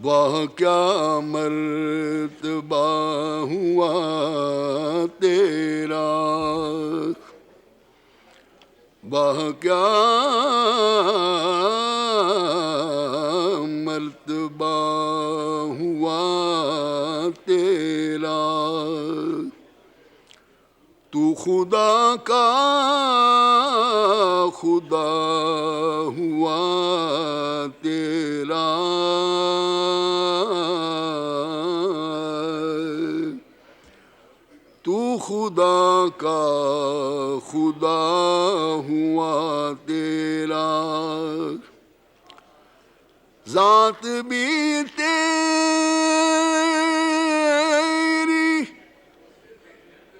واہ کیا مرتبہ ہوا تیرا، واہ کیا مرتبہ ہوا تیرا، تو خدا کا خدا ہوا تیرا، تو خدا کا خدا ہوا تیرا، ذات بھی تیری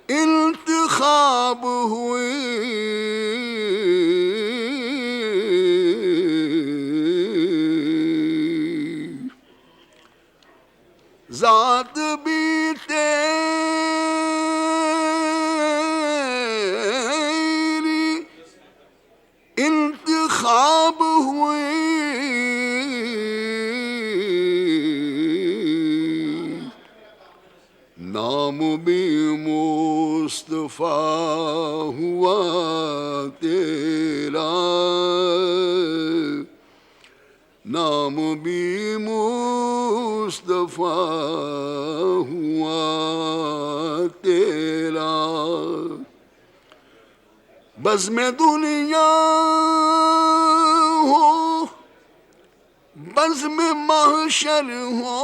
انتخاب ہوئی، ذات بھی تیری انتخاب ہوئی، نام بھی مصطفیٰ ہوا تیرا، نام بھی مصطفیٰ ہوا تیرا، بزم دنیا ہو بزم محشر ہو،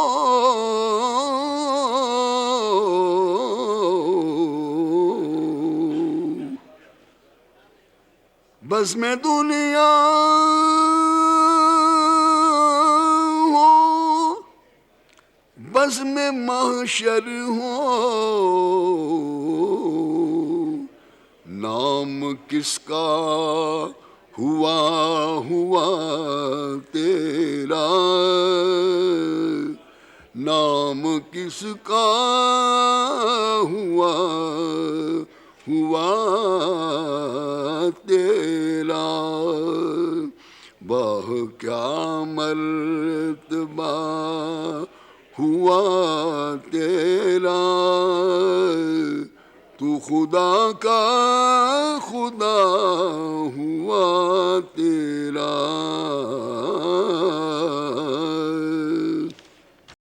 بزم دنیا ہو بزم محشر ہو، نام کس کا ہوا ہوا تیرا، نام کس کا ہوا ہوا تیرا، واہ کیا مرتبہ ہوا تیرا، تو خدا کا خدا ہوا تیرا۔